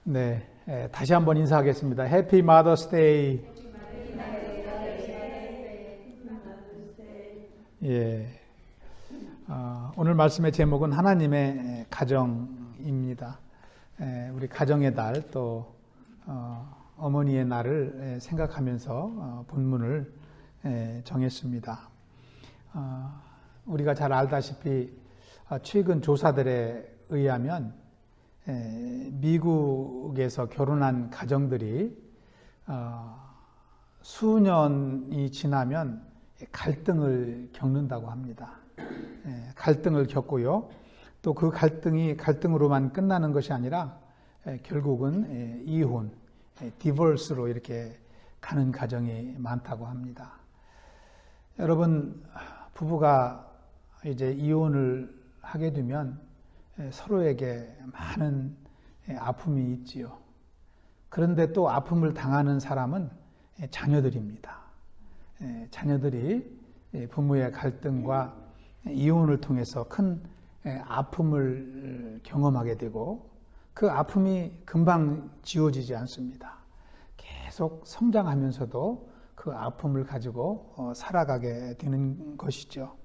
네, 다시 한번 인사하겠습니다. 해피 마더스 데이. 예, 오늘 말씀의 제목은 하나님의 가정입니다. 우리 가정의 날, 또 어머니의 날을 생각하면서 본문을 정했습니다. 우리가 잘 알다시피 최근 조사들에 의하면 미국에서 결혼한 가정들이 수년이 지나면 갈등을 겪는다고 합니다. 갈등을 겪고요. 또 그 갈등이 갈등으로만 끝나는 것이 아니라 결국은 이혼, 디볼스로 이렇게 가는 가정이 많다고 합니다. 여러분, 부부가 이제 이혼을 하게 되면 서로에게 많은 아픔이 있지요. 그런데 또 아픔을 당하는 사람은 자녀들입니다. 자녀들이 부모의 갈등과 이혼을 통해서 큰 아픔을 경험하게 되고 그 아픔이 금방 지워지지 않습니다. 계속 성장하면서도 그 아픔을 가지고 살아가게 되는 것이죠.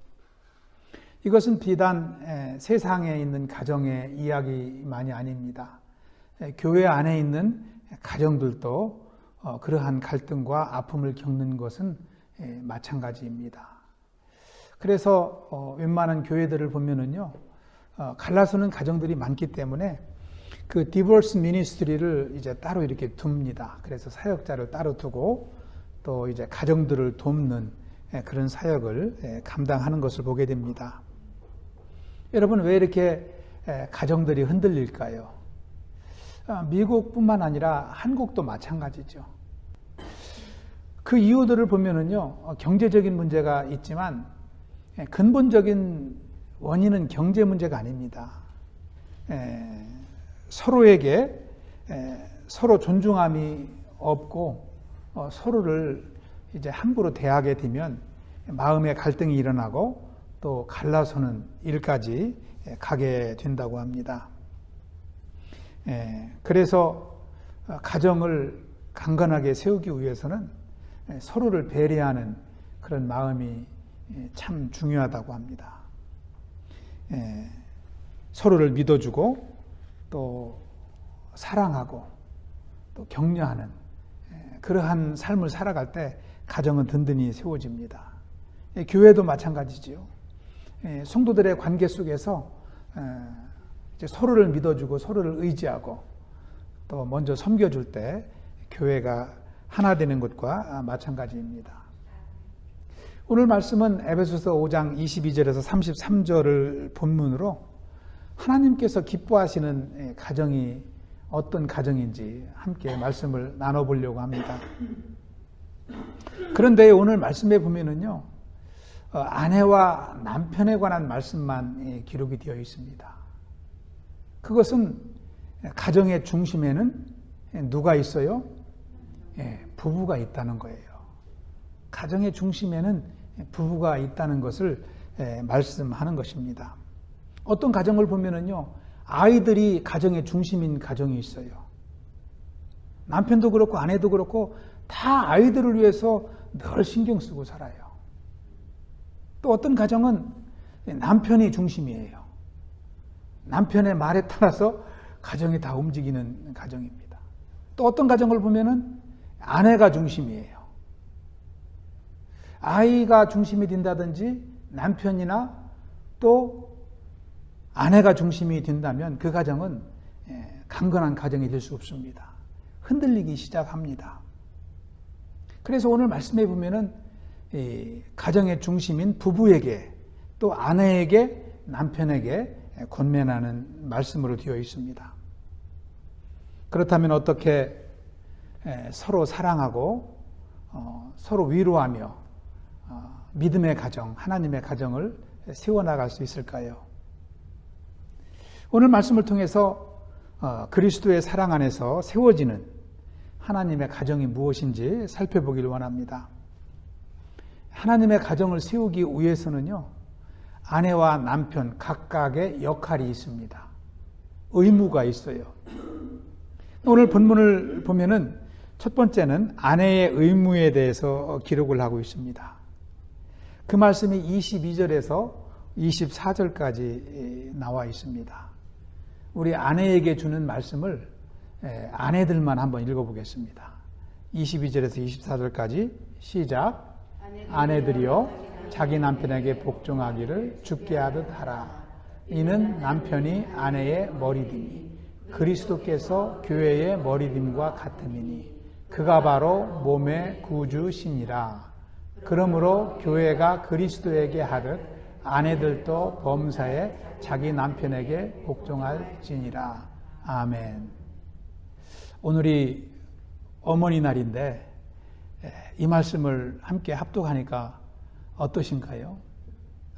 이것은 비단 세상에 있는 가정의 이야기만이 아닙니다. 교회 안에 있는 가정들도 그러한 갈등과 아픔을 겪는 것은 마찬가지입니다. 그래서 웬만한 교회들을 보면은요, 갈라서는 가정들이 많기 때문에 그 디보스 미니스트리를 이제 따로 이렇게 둡니다. 그래서 사역자를 따로 두고 또 이제 가정들을 돕는 그런 사역을 감당하는 것을 보게 됩니다. 여러분, 왜 이렇게 가정들이 흔들릴까요? 미국뿐만 아니라 한국도 마찬가지죠. 그 이유들을 보면은요, 경제적인 문제가 있지만 근본적인 원인은 경제 문제가 아닙니다. 서로에게 서로 존중함이 없고 서로를 이제 함부로 대하게 되면 마음의 갈등이 일어나고 또 갈라서는 일까지 가게 된다고 합니다. 그래서 가정을 강건하게 세우기 위해서는 서로를 배려하는 그런 마음이 참 중요하다고 합니다. 서로를 믿어주고 또 사랑하고 또 격려하는 그러한 삶을 살아갈 때 가정은 든든히 세워집니다. 교회도 마찬가지지요. 성도들의 관계 속에서 이제 서로를 믿어주고 서로를 의지하고 또 먼저 섬겨줄 때 교회가 하나 되는 것과 마찬가지입니다. 오늘 말씀은 에베소서 5장 22절에서 33절을 본문으로 하나님께서 기뻐하시는 가정이 어떤 가정인지 함께 말씀을 나눠보려고 합니다. 그런데 오늘 말씀에 보면은요, 아내와 남편에 관한 말씀만 기록이 되어 있습니다. 그것은 가정의 중심에는 누가 있어요? 부부가 있다는 거예요. 가정의 중심에는 부부가 있다는 것을 말씀하는 것입니다. 어떤 가정을 보면은요, 아이들이 가정의 중심인 가정이 있어요. 남편도 그렇고 아내도 그렇고 다 아이들을 위해서 늘 신경 쓰고 살아요. 또 어떤 가정은 남편이 중심이에요. 남편의 말에 따라서 가정이 다 움직이는 가정입니다. 또 어떤 가정을 보면은 아내가 중심이에요. 아이가 중심이 된다든지 남편이나 또 아내가 중심이 된다면 그 가정은 강건한 가정이 될 수 없습니다. 흔들리기 시작합니다. 그래서 오늘 말씀해 보면은 가정의 중심인 부부에게 또 아내에게 남편에게 권면하는 말씀으로 되어 있습니다. 그렇다면 어떻게 서로 사랑하고 서로 위로하며 믿음의 가정, 하나님의 가정을 세워나갈 수 있을까요? 오늘 말씀을 통해서 그리스도의 사랑 안에서 세워지는 하나님의 가정이 무엇인지 살펴보기를 원합니다. 하나님의 가정을 세우기 위해서는요, 아내와 남편 각각의 역할이 있습니다. 의무가 있어요. 오늘 본문을 보면은 첫 번째는 아내의 의무에 대해서 기록을 하고 있습니다. 그 말씀이 22절에서 24절까지 나와 있습니다. 우리 아내에게 주는 말씀을 아내들만 한번 읽어보겠습니다. 22절에서 24절까지 시작. 아내들이여 자기 남편에게 복종하기를 주께 하듯 하라. 이는 남편이 아내의 머리됨이 그리스도께서 교회의 머리됨과 같음이니 그가 바로 몸의 구주시니라. 그러므로 교회가 그리스도에게 하듯 아내들도 범사에 자기 남편에게 복종할지니라. 아멘. 오늘이 어머니 날인데 이 말씀을 함께 합독하니까 어떠신가요?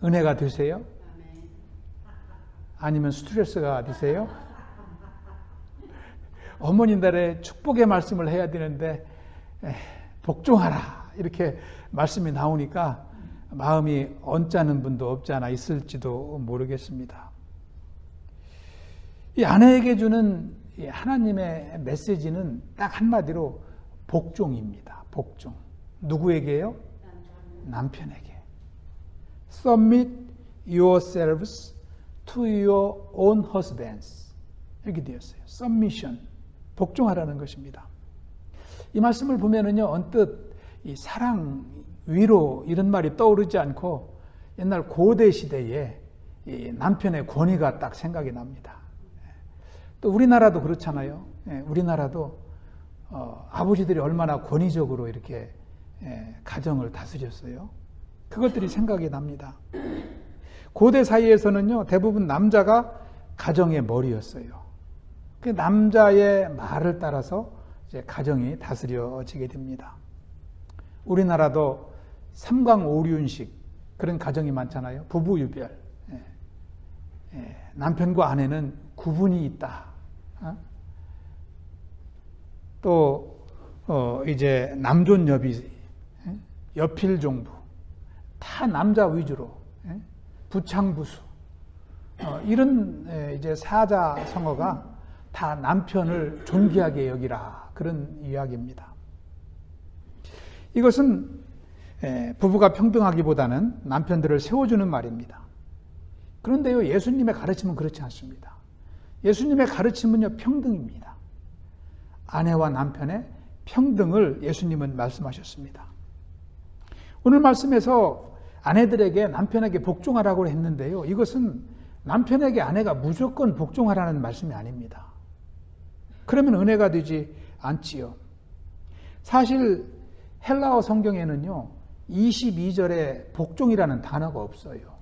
은혜가 되세요? 아니면 스트레스가 되세요? 어머니 날에 축복의 말씀을 해야 되는데 복종하라 이렇게 말씀이 나오니까 마음이 언짢은 분도 없지 않아 있을지도 모르겠습니다. 이 아내에게 주는 하나님의 메시지는 딱 한마디로 복종입니다. 복종. 누구에게요? 남편에게. Submit yourselves to your own husbands. 이렇게 되었어요. Submission. 복종하라는 것입니다. 이 말씀을 보면은요, 언뜻 이 사랑, 위로 이런 말이 떠오르지 않고 옛날 고대 시대에 이 남편의 권위가 딱 생각이 납니다. 또 우리나라도 그렇잖아요. 우리나라도 아버지들이 얼마나 권위적으로 이렇게 가정을 다스렸어요. 그것들이 생각이 납니다. 고대 사이에서는요, 대부분 남자가 가정의 머리였어요. 그 남자의 말을 따라서 이제 가정이 다스려지게 됩니다. 우리나라도 삼광오륜식 그런 가정이 많잖아요. 부부유별. 남편과 아내는 구분이 있다. 또 이제 남존여비, 여필종부 다 남자 위주로 부창부수 이런 이제 사자성어가 다 남편을 존귀하게 여기라 그런 이야기입니다. 이것은 부부가 평등하기보다는 남편들을 세워주는 말입니다. 그런데요, 예수님의 가르침은 그렇지 않습니다. 예수님의 가르침은요, 평등입니다. 아내와 남편의 평등을 예수님은 말씀하셨습니다. 오늘 말씀에서 아내들에게 남편에게 복종하라고 했는데요, 이것은 남편에게 아내가 무조건 복종하라는 말씀이 아닙니다. 그러면 은혜가 되지 않지요. 사실 헬라어 성경에는요, 22절에 복종이라는 단어가 없어요.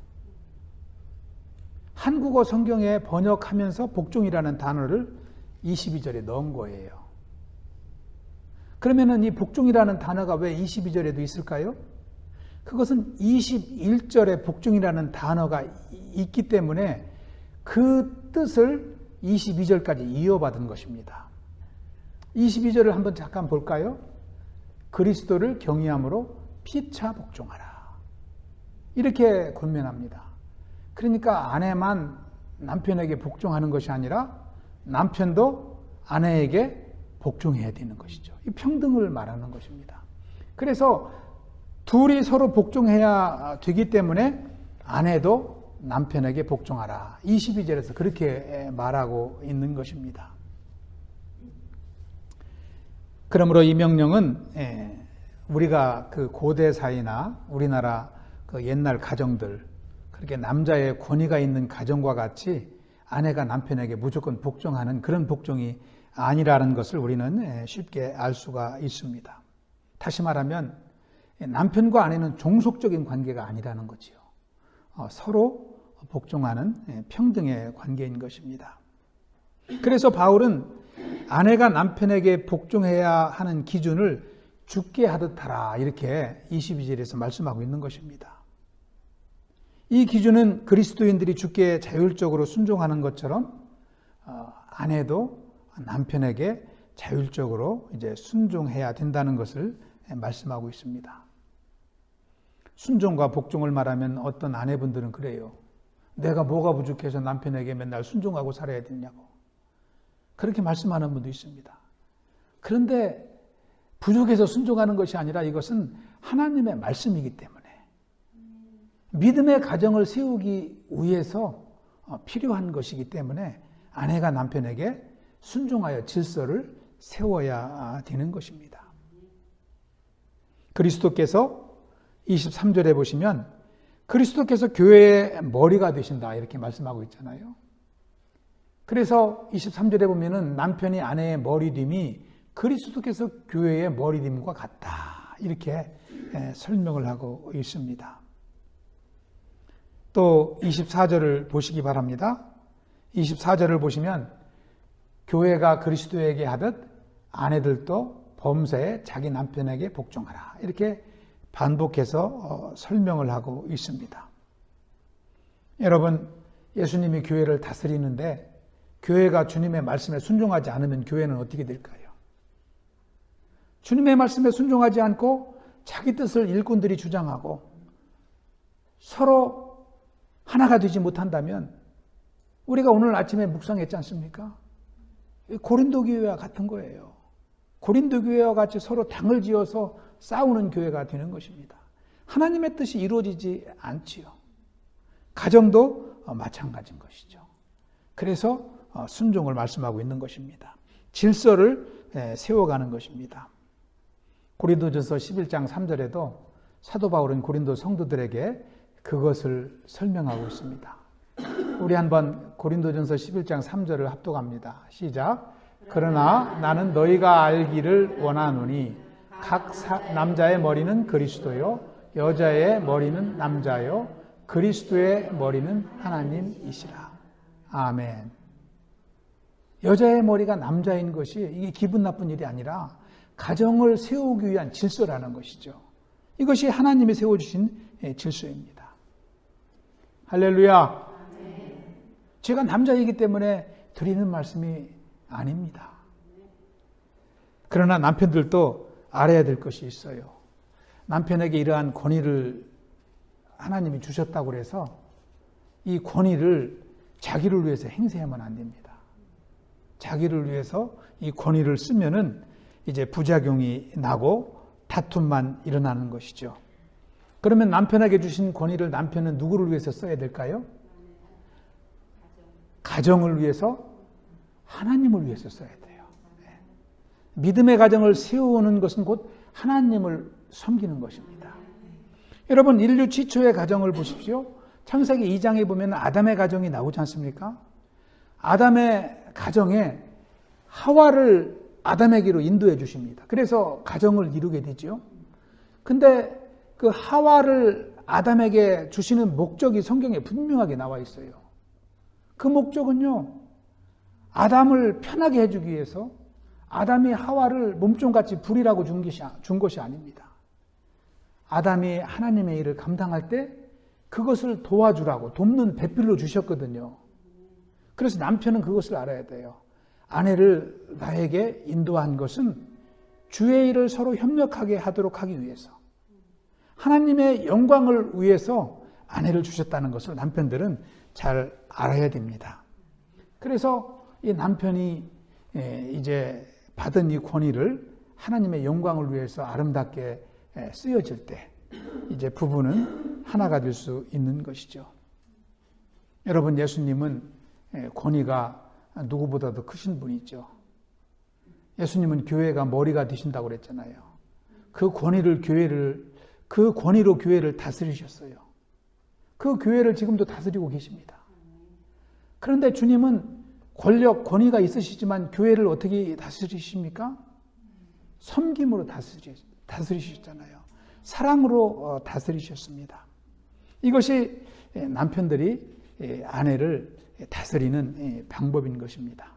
한국어 성경에 번역하면서 복종이라는 단어를 22절에 넣은 거예요. 그러면은 이 복종이라는 단어가 왜 22절에도 있을까요? 그것은 21절에 복종이라는 단어가 있기 때문에 그 뜻을 22절까지 이어받은 것입니다. 22절을 한번 잠깐 볼까요? 그리스도를 경외함으로 피차 복종하라. 이렇게 권면합니다. 그러니까 아내만 남편에게 복종하는 것이 아니라 남편도 아내에게 복종해야 되는 것이죠. 이 평등을 말하는 것입니다. 그래서 둘이 서로 복종해야 되기 때문에 아내도 남편에게 복종하라. 22절에서 그렇게 말하고 있는 것입니다. 그러므로 이 명령은 우리가 그 고대 사회나 우리나라 그 옛날 가정들, 그렇게 남자의 권위가 있는 가정과 같이 아내가 남편에게 무조건 복종하는 그런 복종이 아니라는 것을 우리는 쉽게 알 수가 있습니다. 다시 말하면 남편과 아내는 종속적인 관계가 아니라는 거지요. 서로 복종하는 평등의 관계인 것입니다. 그래서 바울은 아내가 남편에게 복종해야 하는 기준을 죽게 하듯 하라 이렇게 22절에서 말씀하고 있는 것입니다. 이 기준은 그리스도인들이 주께 자율적으로 순종하는 것처럼 아내도 남편에게 자율적으로 이제 순종해야 된다는 것을 말씀하고 있습니다. 순종과 복종을 말하면 어떤 아내분들은 그래요. 내가 뭐가 부족해서 남편에게 맨날 순종하고 살아야 되냐고. 그렇게 말씀하는 분도 있습니다. 그런데 부족해서 순종하는 것이 아니라 이것은 하나님의 말씀이기 때문에 믿음의 가정을 세우기 위해서 필요한 것이기 때문에 아내가 남편에게 순종하여 질서를 세워야 되는 것입니다. 그리스도께서 23절에 보시면 그리스도께서 교회의 머리가 되신다 이렇게 말씀하고 있잖아요. 그래서 23절에 보면은 남편이 아내의 머리됨이 그리스도께서 교회의 머리됨과 같다 이렇게 설명을 하고 있습니다. 또 24절을 보시기 바랍니다. 24절을 보시면 교회가 그리스도에게 하듯 아내들도 범사에 자기 남편에게 복종하라 이렇게 반복해서 설명을 하고 있습니다. 여러분, 예수님이 교회를 다스리는데 교회가 주님의 말씀에 순종하지 않으면 교회는 어떻게 될까요? 주님의 말씀에 순종하지 않고 자기 뜻을 일꾼들이 주장하고 서로 하나가 되지 못한다면 우리가 오늘 아침에 묵상했지 않습니까? 고린도 교회와 같은 거예요. 고린도 교회와 같이 서로 당을 지어서 싸우는 교회가 되는 것입니다. 하나님의 뜻이 이루어지지 않지요. 가정도 마찬가지인 것이죠. 그래서 순종을 말씀하고 있는 것입니다. 질서를 세워가는 것입니다. 고린도전서 11장 3절에도 사도 바울은 고린도 성도들에게 그것을 설명하고 있습니다. 우리 한번 고린도전서 11장 3절을 합독합니다. 시작. 그러나 나는 너희가 알기를 원하노니 각 남자의 머리는 그리스도요 여자의 머리는 남자요 그리스도의 머리는 하나님이시라. 아멘. 여자의 머리가 남자인 것이 이게 기분 나쁜 일이 아니라 가정을 세우기 위한 질서라는 것이죠. 이것이 하나님이 세워주신 질서입니다. 할렐루야. 제가 남자이기 때문에 드리는 말씀이 아닙니다. 그러나 남편들도 알아야 될 것이 있어요. 남편에게 이러한 권위를 하나님이 주셨다고 해서 이 권위를 자기를 위해서 행사하면 안 됩니다. 자기를 위해서 이 권위를 쓰면은 이제 부작용이 나고 다툼만 일어나는 것이죠. 그러면 남편에게 주신 권위를 남편은 누구를 위해서 써야 될까요? 가정을 위해서, 하나님을 위해서 써야 돼요. 믿음의 가정을 세우는 것은 곧 하나님을 섬기는 것입니다. 여러분, 인류 지초의 가정을 보십시오. 창세기 2장에 보면 아담의 가정이 나오지 않습니까? 아담의 가정에 하와를 아담에게로 인도해 주십니다. 그래서 가정을 이루게 되죠. 근데 그 하와를 아담에게 주시는 목적이 성경에 분명하게 나와 있어요. 그 목적은요, 아담을 편하게 해주기 위해서 아담이 하와를 몸종같이 부리라고 준 것이 아닙니다. 아담이 하나님의 일을 감당할 때 그것을 도와주라고 돕는 배필로 주셨거든요. 그래서 남편은 그것을 알아야 돼요. 아내를 나에게 인도한 것은 주의 일을 서로 협력하게 하도록 하기 위해서, 하나님의 영광을 위해서 아내를 주셨다는 것을 남편들은 잘 알아야 됩니다. 그래서 이 남편이 이제 받은 이 권위를 하나님의 영광을 위해서 아름답게 쓰여질 때 이제 부부는 하나가 될 수 있는 것이죠. 여러분, 예수님은 권위가 누구보다도 크신 분이죠. 예수님은 교회가 머리가 되신다고 그랬잖아요. 그 권위로 교회를 다스리셨어요. 그 교회를 지금도 다스리고 계십니다. 그런데 주님은 권력, 권위가 있으시지만 교회를 어떻게 다스리십니까? 섬김으로 다스리셨잖아요. 사랑으로 다스리셨습니다. 이것이 남편들이 아내를 다스리는 방법인 것입니다.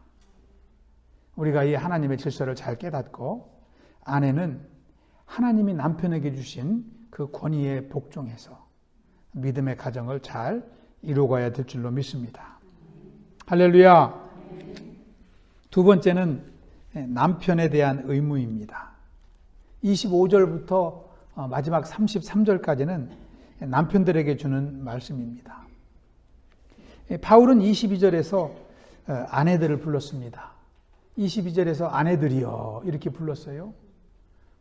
우리가 이 하나님의 질서를 잘 깨닫고 아내는 하나님이 남편에게 주신 그 권위에 복종해서 믿음의 가정을 잘 이루어가야 될 줄로 믿습니다. 할렐루야. 두 번째는 남편에 대한 의무입니다. 25절부터 마지막 33절까지는 남편들에게 주는 말씀입니다. 바울은 22절에서 아내들을 불렀습니다. 22절에서 아내들이여 이렇게 불렀어요.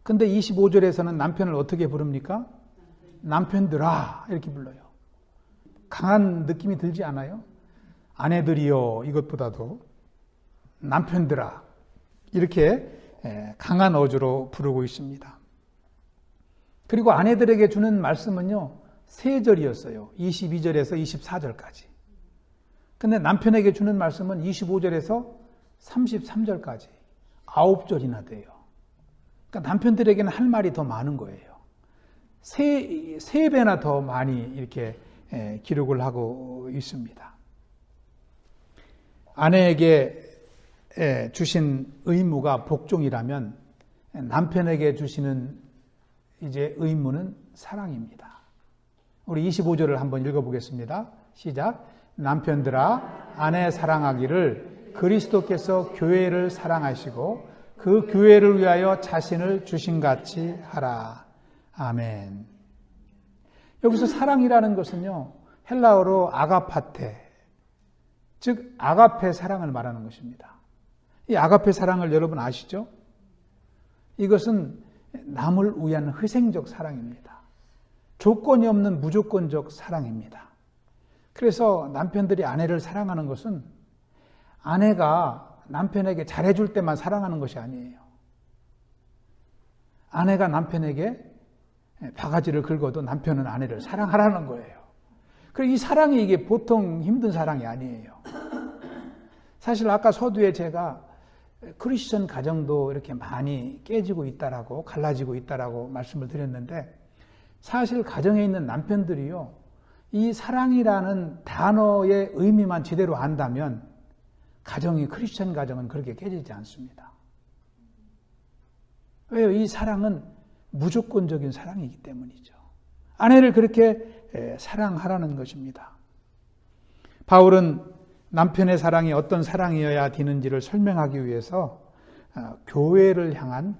근데 25절에서는 남편을 어떻게 부릅니까? 남편들아 이렇게 불러요. 강한 느낌이 들지 않아요? 아내들이여 이것보다도 남편들아 이렇게 강한 어조로 부르고 있습니다. 그리고 아내들에게 주는 말씀은요 3절이었어요. 22절에서 24절까지. 근데 남편에게 주는 말씀은 25절에서 33절까지 9절이나 돼요. 그러니까 남편들에게는 할 말이 더 많은 거예요. 세 배나 더 많이 이렇게 기록을 하고 있습니다. 아내에게 주신 의무가 복종이라면 남편에게 주시는 이제 의무는 사랑입니다. 우리 25절을 한번 읽어보겠습니다. 시작. 남편들아 아내 사랑하기를 그리스도께서 교회를 사랑하시고 그 교회를 위하여 자신을 주신같이 하라. 아멘. 여기서 사랑이라는 것은요 헬라어로 아가파테, 즉 아가페 사랑을 말하는 것입니다. 이 아가페 사랑을 여러분 아시죠? 이것은 남을 위한 희생적 사랑입니다. 조건이 없는 무조건적 사랑입니다. 그래서 남편들이 아내를 사랑하는 것은 아내가 남편에게 잘해줄 때만 사랑하는 것이 아니에요. 아내가 남편에게 바가지를 긁어도 남편은 아내를 사랑하라는 거예요. 그리고 이 사랑이 이게 보통 힘든 사랑이 아니에요. 사실 아까 서두에 제가 크리스천 가정도 이렇게 많이 깨지고 있다라고 갈라지고 있다라고 말씀을 드렸는데 사실 가정에 있는 남편들이요 이 사랑이라는 단어의 의미만 제대로 안다면 가정이 크리스천 가정은 그렇게 깨지지 않습니다. 왜요? 이 사랑은 무조건적인 사랑이기 때문이죠. 아내를 그렇게 사랑하라는 것입니다. 바울은 남편의 사랑이 어떤 사랑이어야 되는지를 설명하기 위해서 교회를 향한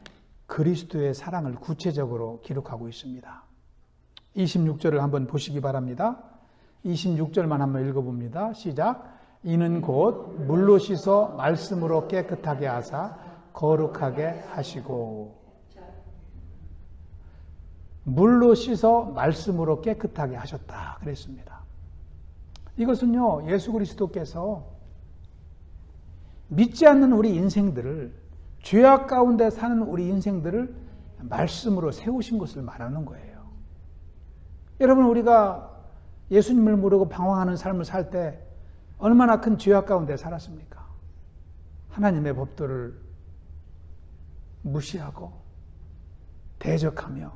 그리스도의 사랑을 구체적으로 기록하고 있습니다. 26절을 한번 보시기 바랍니다. 26절만 한번 읽어봅니다. 시작. 이는 곧 물로 씻어 말씀으로 깨끗하게 하사 거룩하게 하시고. 물로 씻어 말씀으로 깨끗하게 하셨다 그랬습니다. 이것은요 예수 그리스도께서 믿지 않는 우리 인생들을 죄악 가운데 사는 우리 인생들을 말씀으로 세우신 것을 말하는 거예요. 여러분 우리가 예수님을 모르고 방황하는 삶을 살 때 얼마나 큰 죄악 가운데 살았습니까? 하나님의 법도를 무시하고 대적하며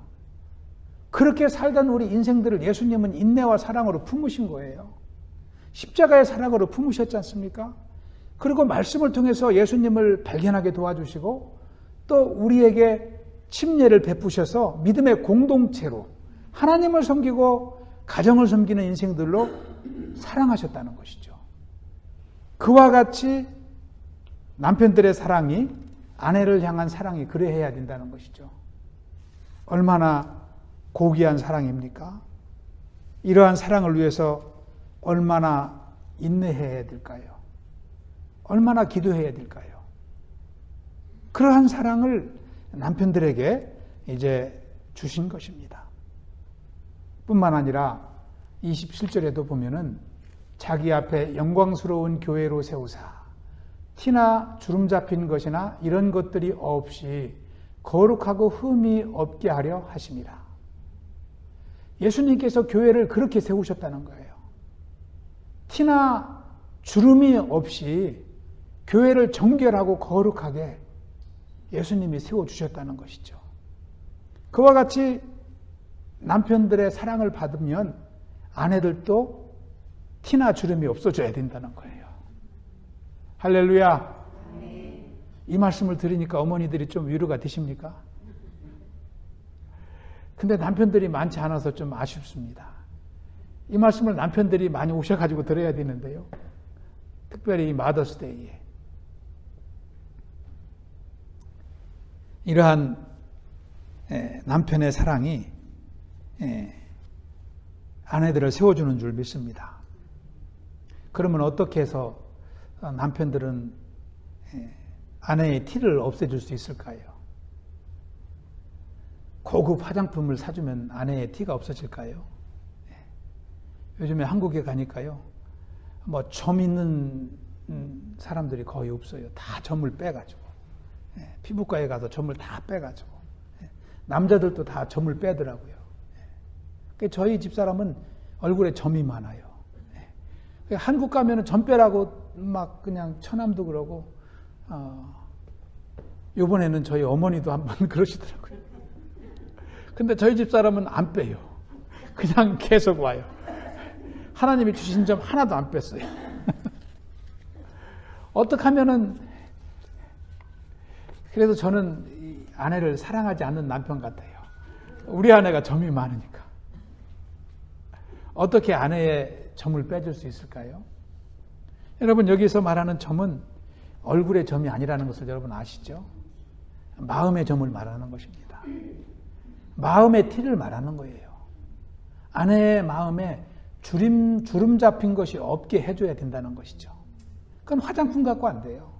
그렇게 살던 우리 인생들을 예수님은 인내와 사랑으로 품으신 거예요. 십자가의 사랑으로 품으셨지 않습니까? 그리고 말씀을 통해서 예수님을 발견하게 도와주시고 또 우리에게 침례를 베푸셔서 믿음의 공동체로 하나님을 섬기고 가정을 섬기는 인생들로 사랑하셨다는 것이죠. 그와 같이 남편들의 사랑이 아내를 향한 사랑이 그래야 된다는 것이죠. 얼마나 고귀한 사랑입니까? 이러한 사랑을 위해서 얼마나 인내해야 될까요? 얼마나 기도해야 될까요? 그러한 사랑을 남편들에게 이제 주신 것입니다. 뿐만 아니라 27절에도 보면은 자기 앞에 영광스러운 교회로 세우사 티나 주름 잡힌 것이나 이런 것들이 없이 거룩하고 흠이 없게 하려 하심이라. 예수님께서 교회를 그렇게 세우셨다는 거예요. 티나 주름이 없이 교회를 정결하고 거룩하게 예수님이 세워주셨다는 것이죠. 그와 같이 남편들의 사랑을 받으면 아내들도 티나 주름이 없어져야 된다는 거예요. 할렐루야. 이 말씀을 들으니까 어머니들이 좀 위로가 되십니까? 근데 남편들이 많지 않아서 좀 아쉽습니다. 이 말씀을 남편들이 많이 오셔가지고 들어야 되는데요. 특별히 이 마더스데이에. 이러한 남편의 사랑이 아내들을 세워주는 줄 믿습니다. 그러면 어떻게 해서 남편들은 아내의 티를 없애줄 수 있을까요? 고급 화장품을 사주면 아내의 티가 없어질까요? 요즘에 한국에 가니까요, 뭐 점 있는 사람들이 거의 없어요. 다 점을 빼가지고. 피부과에 가서 점을 다 빼가지고. 남자들도 다 점을 빼더라고요. 저희 집사람은 얼굴에 점이 많아요. 한국 가면은 점 빼라고 막 그냥 처남도 그러고, 요번에는 저희 어머니도 한번 그러시더라고요. 근데 저희 집사람은 안 빼요. 그냥 계속 와요. 하나님이 주신 점 하나도 안 뺐어요. 어떻게 하면은, 그래도 저는 이 아내를 사랑하지 않는 남편 같아요. 우리 아내가 점이 많으니까. 어떻게 아내의 점을 빼줄 수 있을까요? 여러분, 여기서 말하는 점은 얼굴의 점이 아니라는 것을 여러분 아시죠? 마음의 점을 말하는 것입니다. 마음의 티를 말하는 거예요. 아내의 마음에 주름 잡힌 것이 없게 해줘야 된다는 것이죠. 그건 화장품 갖고 안 돼요.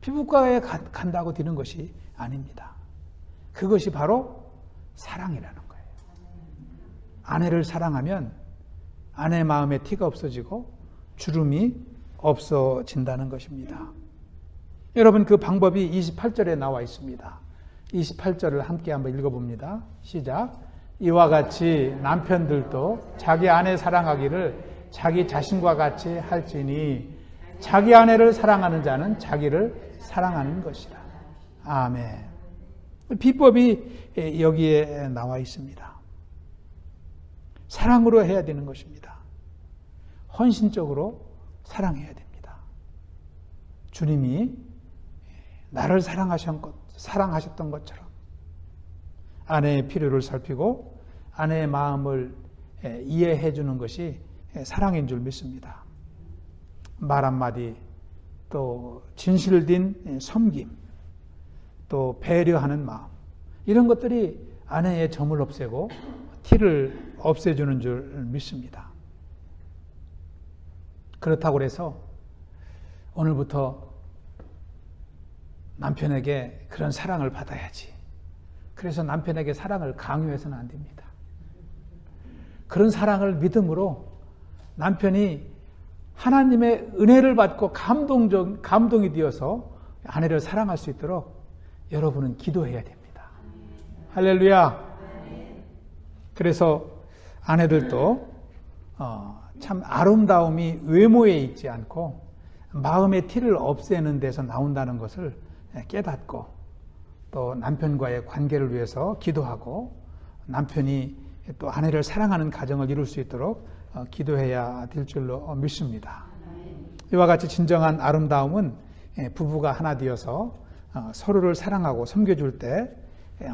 피부과에 간다고 되는 것이 아닙니다. 그것이 바로 사랑이라는 거예요. 아내를 사랑하면 아내의 마음에 티가 없어지고 주름이 없어진다는 것입니다. 여러분, 그 방법이 28절에 나와 있습니다. 28절을 함께 한번 읽어봅니다. 시작. 이와 같이 남편들도 자기 아내 사랑하기를 자기 자신과 같이 할지니 자기 아내를 사랑하는 자는 자기를 사랑하는 것이다. 아멘. 비법이 여기에 나와 있습니다. 사랑으로 해야 되는 것입니다. 헌신적으로 사랑해야 됩니다. 주님이 나를 사랑하셨던 것처럼 아내의 필요를 살피고 아내의 마음을 이해해 주는 것이 사랑인 줄 믿습니다. 말 한마디, 또 진실된 섬김, 또 배려하는 마음, 이런 것들이 아내의 점을 없애고 티를 없애주는 줄 믿습니다. 그렇다고 해서 오늘부터 남편에게 그런 사랑을 받아야지, 그래서 남편에게 사랑을 강요해서는 안 됩니다. 그런 사랑을 믿음으로 남편이 하나님의 은혜를 받고 감동이 되어서 아내를 사랑할 수 있도록 여러분은 기도해야 됩니다. 할렐루야. 그래서 아내들도 참 아름다움이 외모에 있지 않고 마음의 티를 없애는 데서 나온다는 것을 깨닫고 또 남편과의 관계를 위해서 기도하고 남편이 또 아내를 사랑하는 가정을 이룰 수 있도록 기도해야 될 줄로 믿습니다. 이와 같이 진정한 아름다움은 부부가 하나 되어서 서로를 사랑하고 섬겨줄 때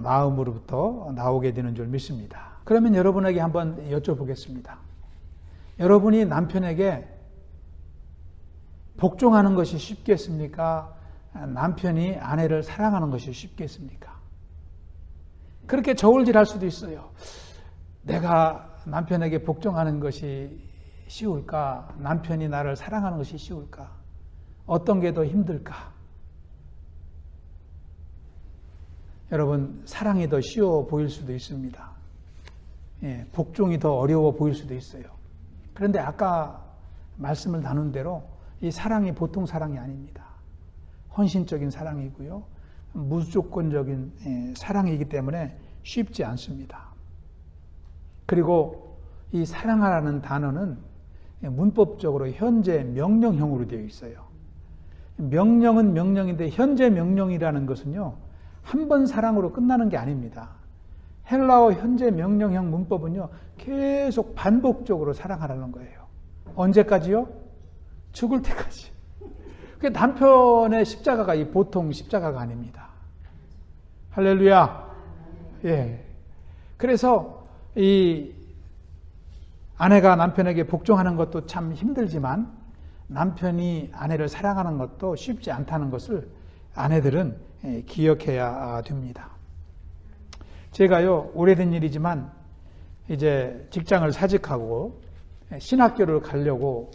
마음으로부터 나오게 되는 줄 믿습니다. 그러면 여러분에게 한번 여쭤보겠습니다. 여러분이 남편에게 복종하는 것이 쉽겠습니까? 남편이 아내를 사랑하는 것이 쉽겠습니까? 그렇게 저울질할 수도 있어요. 내가 남편에게 복종하는 것이 쉬울까? 남편이 나를 사랑하는 것이 쉬울까? 어떤 게 더 힘들까? 여러분, 사랑이 더 쉬워 보일 수도 있습니다. 복종이 더 어려워 보일 수도 있어요. 그런데 아까 말씀을 나눈 대로 이 사랑이 보통 사랑이 아닙니다. 헌신적인 사랑이고요. 무조건적인 사랑이기 때문에 쉽지 않습니다. 그리고 이 사랑하라는 단어는 문법적으로 현재 명령형으로 되어 있어요. 명령은 명령인데 현재 명령이라는 것은요, 한 번 사랑으로 끝나는 게 아닙니다. 헬라어 현재 명령형 문법은요, 계속 반복적으로 사랑하라는 거예요. 언제까지요? 죽을 때까지. 그게 남편의 십자가가 이 보통 십자가가 아닙니다. 할렐루야. 예. 그래서 이 아내가 남편에게 복종하는 것도 참 힘들지만 남편이 아내를 사랑하는 것도 쉽지 않다는 것을 아내들은 기억해야 됩니다. 제가요, 오래된 일이지만 이제 직장을 사직하고 신학교를 가려고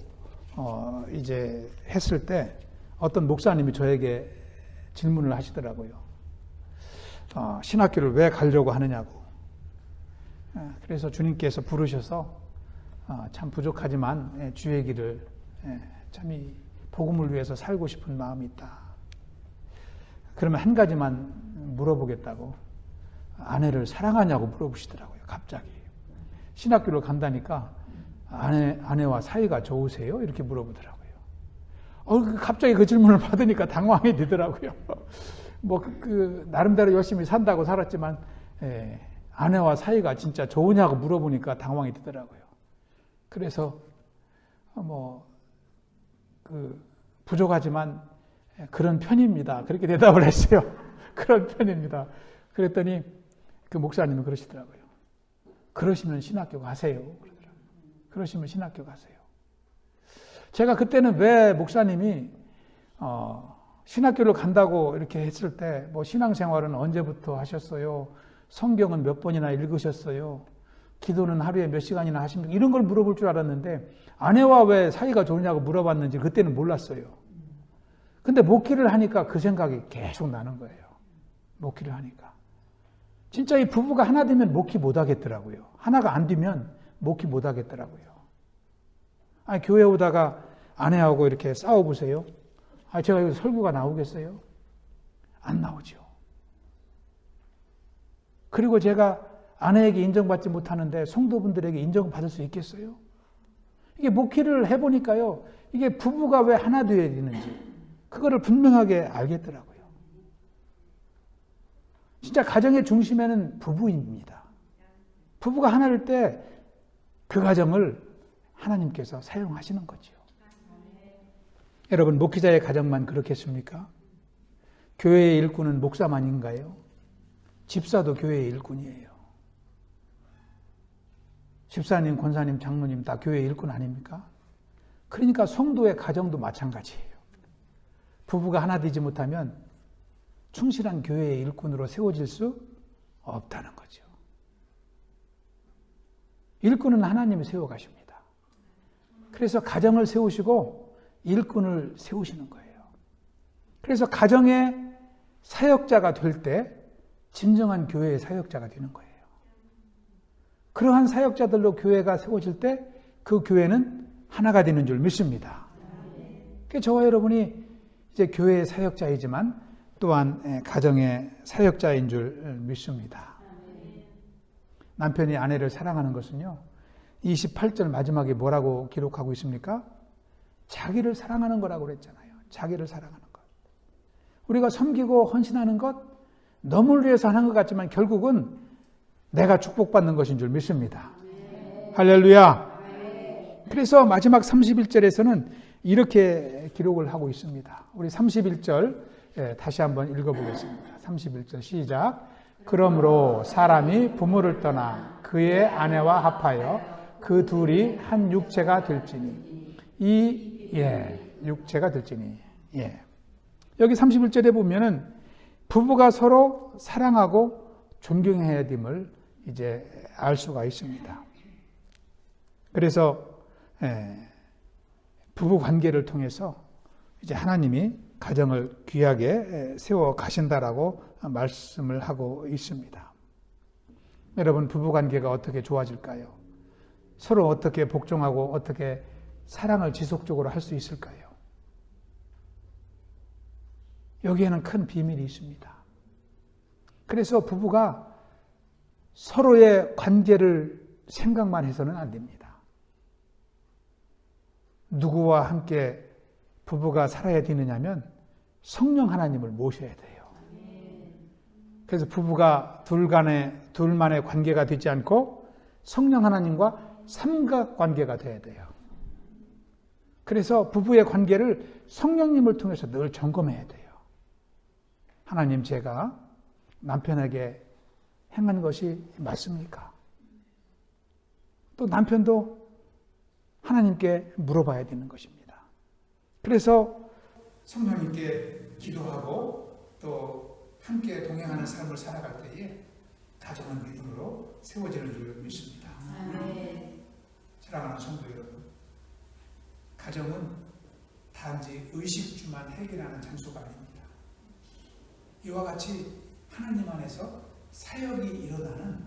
이제 했을 때 어떤 목사님이 질문을 하시더라고요. 신학교를 왜 가려고 하느냐고. 그래서 주님께서 부르셔서 참 부족하지만 주의 길을 참 이 복음을 위해서 살고 싶은 마음이 있다. 그러면 한 가지만 물어보겠다고. 아내를 사랑하냐고 물어보시더라고요. 갑자기. 신학교를 간다니까 아내와 사이가 좋으세요? 이렇게 물어보더라고요. 갑자기 그 질문을 받으니까 당황이 되더라고요. 나름대로 열심히 산다고 살았지만, 아내와 사이가 진짜 좋으냐고 물어보니까 당황이 되더라고요. 그래서, 부족하지만 그런 편입니다. 그렇게 대답을 했어요. 그런 편입니다. 그랬더니 그 목사님이 그러시더라고요. 그러시면 신학교 가세요. 그러더라고요. 그러시면 신학교 가세요. 제가 그때는 왜 목사님이 신학교를 간다고 이렇게 했을 때 신앙생활은 언제부터 하셨어요? 성경은 몇 번이나 읽으셨어요? 기도는 하루에 몇 시간이나 하십니까? 이런 걸 물어볼 줄 알았는데 아내와 왜 사이가 좋으냐고 물어봤는지 그때는 몰랐어요. 근데 목회를 하니까 그 생각이 계속 나는 거예요. 목회를 하니까. 진짜 이 부부가 하나 되면 목회 못 하겠더라고요. 하나가 안 되면 목회 못 하겠더라고요. 교회 오다가 아내하고 이렇게 싸워보세요. 제가 여기 설교가 나오겠어요? 안 나오죠. 그리고 제가 아내에게 인정받지 못하는데 성도분들에게 인정받을 수 있겠어요? 이게 목회를 해보니까요. 이게 부부가 왜 하나 되어야 되는지 그거를 분명하게 알겠더라고요. 진짜 가정의 중심에는 부부입니다. 부부가 하나일 때 그 가정을 하나님께서 사용하시는 거죠. 여러분, 목회자의 가정만 그렇겠습니까? 교회의 일꾼은 목사만인가요? 집사도 교회의 일꾼이에요. 집사님, 권사님, 장로님 다 교회의 일꾼 아닙니까? 그러니까 성도의 가정도 마찬가지예요. 부부가 하나 되지 못하면 충실한 교회의 일꾼으로 세워질 수 없다는 거죠. 일꾼은 하나님이 세워가십니다. 그래서 가정을 세우시고 일꾼을 세우시는 거예요. 그래서 가정의 사역자가 될 때 진정한 교회의 사역자가 되는 거예요. 그러한 사역자들로 교회가 세워질 때 그 교회는 하나가 되는 줄 믿습니다. 그래서 저와 여러분이 이제 교회의 사역자이지만 또한 가정의 사역자인 줄 믿습니다. 남편이 아내를 사랑하는 것은요, 28절 마지막에 뭐라고 기록하고 있습니까? 자기를 사랑하는 거라고 그랬잖아요. 자기를 사랑하는 것. 우리가 섬기고 헌신하는 것, 너를 위해서 하는 것 같지만 결국은 내가 축복받는 것인 줄 믿습니다. 할렐루야. 그래서 마지막 31절에서는 이렇게 기록을 하고 있습니다. 우리 31절 다시 한번 읽어보겠습니다. 31절 시작. 그러므로 사람이 부모를 떠나 그의 아내와 합하여 그 둘이 한 육체가 될지니 육체가 될지니. 여기 31절에 보면은 부부가 서로 사랑하고 존경해야 됨을 이제 알 수가 있습니다. 그래서 부부 관계를 통해서 이제 하나님이 가정을 귀하게 세워 가신다라고 말씀을 하고 있습니다. 여러분, 부부 관계가 어떻게 좋아질까요? 서로 어떻게 복종하고 어떻게 사랑을 지속적으로 할 수 있을까요? 여기에는 큰 비밀이 있습니다. 그래서 부부가 서로의 관계를 생각만 해서는 안 됩니다. 누구와 함께 부부가 살아야 되느냐면 성령 하나님을 모셔야 돼요. 그래서 부부가 둘만의 관계가 되지 않고 성령 하나님과 삼각관계가 돼야 돼요. 그래서 부부의 관계를 성령님을 통해서 늘 점검해야 돼요. 하나님, 제가 남편에게 행한 것이 맞습니까? 또 남편도 하나님께 물어봐야 되는 것입니다. 그래서 성령님께 기도하고 또 함께 동행하는 삶을 살아갈 때에 가정은 믿음으로 세워지는 줄 믿습니다. 사랑하는 성도 여러분, 가정은 단지 의식주만 해결하는 장소가 아닙니다. 이와 같이 하나님 안에서 사역이 일어나는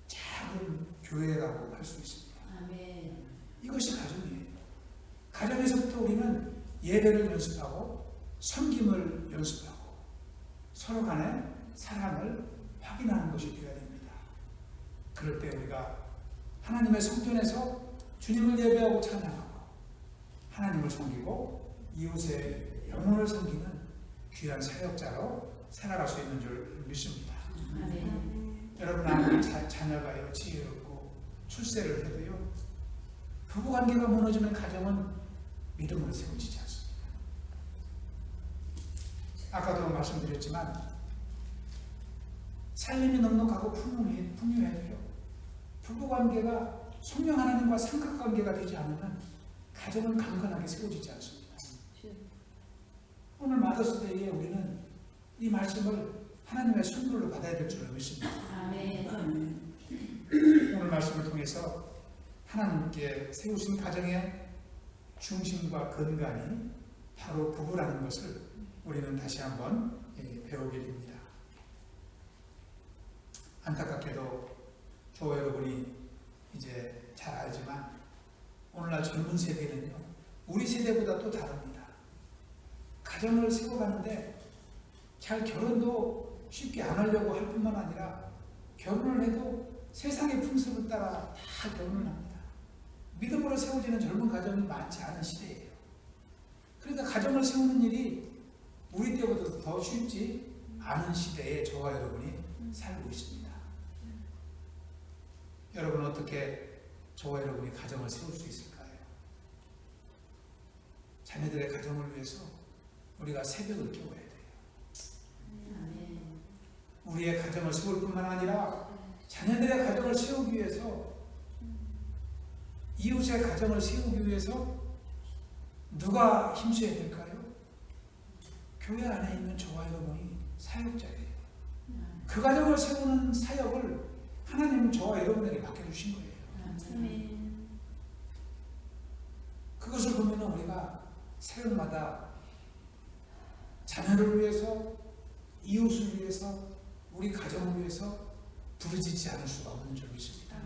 작은 교회라고 할 수 있습니다. 아멘. 이것이 가정이에요. 가정에서부터 우리는 예배를 연습하고 섬김을 연습하고 서로 간의 사랑을 확인하는 것이 되어야 됩니다. 그럴 때 우리가 하나님의 성전에서 주님을 예배하고 찬양하고 하나님을 섬기고 이웃의 영혼을 섬기는 귀한 사역자로 살아갈 수 있는 줄 믿습니다. 아멘. 여러분 아무리 자녀가 지혜롭고 출세를 해도요, 부부관계가 무너지면 가정은 믿음으로 세워지지 않습니다. 아까도 말씀드렸지만 살림이 넉넉하고 풍요해도요, 부부관계가 성령 하나님과 삼각관계가 되지 않으면 가정은 강건하게 세워지지 않습니다. 오늘 마더스데이에 우리는 이 말씀을 하나님의 선물로 받아야 될 줄로 믿습니다. 아멘. 오늘 말씀을 통해서 하나님께 세우신 가정의 중심과 근간이 바로 부부라는 것을 우리는 다시 한번 배우게 됩니다. 안타깝게도 저와 여러분이 이제 잘 알지만 오늘날 젊은 세대는요, 우리 세대보다 또 다릅니다. 가정을 세워가는데 잘 결혼도 쉽게 안 하려고 할 뿐만 아니라 결혼을 해도 세상의 풍습을 따라 다 결혼을 합니다. 믿음으로 세워지는 젊은 가정이 많지 않은 시대예요. 그러니까 가정을 세우는 일이 우리 때보다 더 쉽지 않은 시대에 저와 여러분이 살고 있습니다. 여러분은 어떻게 저와 여러분이 가정을 세울 수 있을까요? 자녀들의 가정을 위해서 우리가 새벽을 깨워야 돼요. 우리의 가정을 세울 뿐만 아니라 자녀들의 가정을 세우기 위해서, 이웃의 가정을 세우기 위해서 누가 힘써야 될까요? 교회 안에 있는 저와 여러분이 사역자예요. 그 가정을 세우는 사역을 하나님은 저와 여러분에게 맡겨주신 거예요. 그것을 보면 우리가 새벽마다 자녀를 위해서, 이웃을 위해서, 우리 가정을 위해서 부르짖지 않을 수가 없는 줄 믿습니다.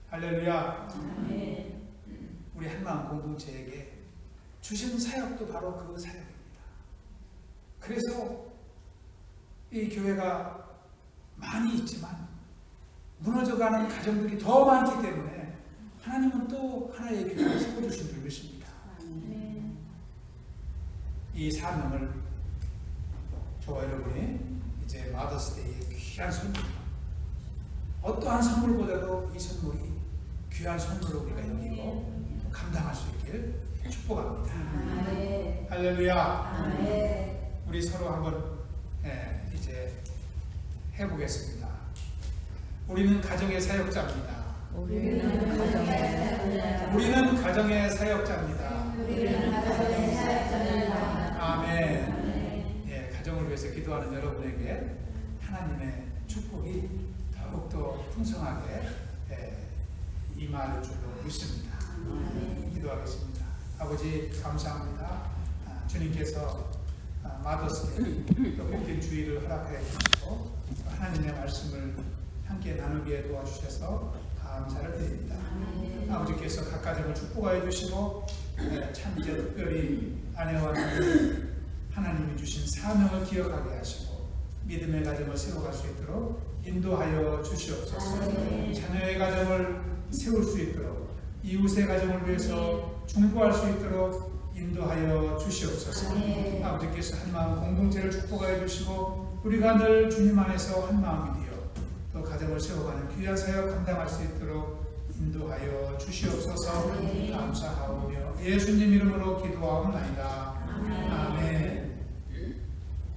할렐루야. 우리 한마음 공동체에게 주신 사역도 바로 그 사역입니다. 그래서 이 교회가 많이 있지만 무너져가는 가정들이 더 많기 때문에 하나님은 또 하나의 교회를 세워주신 줄 믿습니다. 이 사명을 저와 여러분이 이제 마더스데이의 귀한 선물, 어떠한 선물보다도 이 선물이 귀한 선물로 우리가 여기고 감당할 수 있길 축복합니다. 할렐루야. 우리 서로 한번 이제 해보겠습니다. 우리는 가정의 사역자입니다. 우리는 가정의 사역자입니다. 아멘. 가정을 위해서 기도하는 여러분에게 하나님의 축복이 더욱더 풍성하게 임할 줄로 믿습니다. 기도하겠습니다. 아버지 감사합니다. 주님께서 마더스데이 또 복된 주의를 허락해 주시고 하나님의 말씀을 함께 나누기에 도와주셔서 감사를 드립니다. 아버지께서 각 가정을 축복하여 주시고 참 이제 특별히 아내와 남편 하나님이 주신 사명을 기억하게 하시고 믿음의 가정을 세워갈 수 있도록 인도하여 주시옵소서. 자녀의 가정을 세울 수 있도록, 이웃의 가정을 위해서 중보할 수 있도록 인도하여 주시옵소서. 아버지께서 한마음 공동체를 축복하여 주시고 우리가 늘 주님 안에서 한마음이 되어 또 가정을 세워가는 귀한 사역 감당할 수 있도록 인도하여 주시옵소서. 감사하오며 예수님 이름으로 기도하옵나이다. 아멘.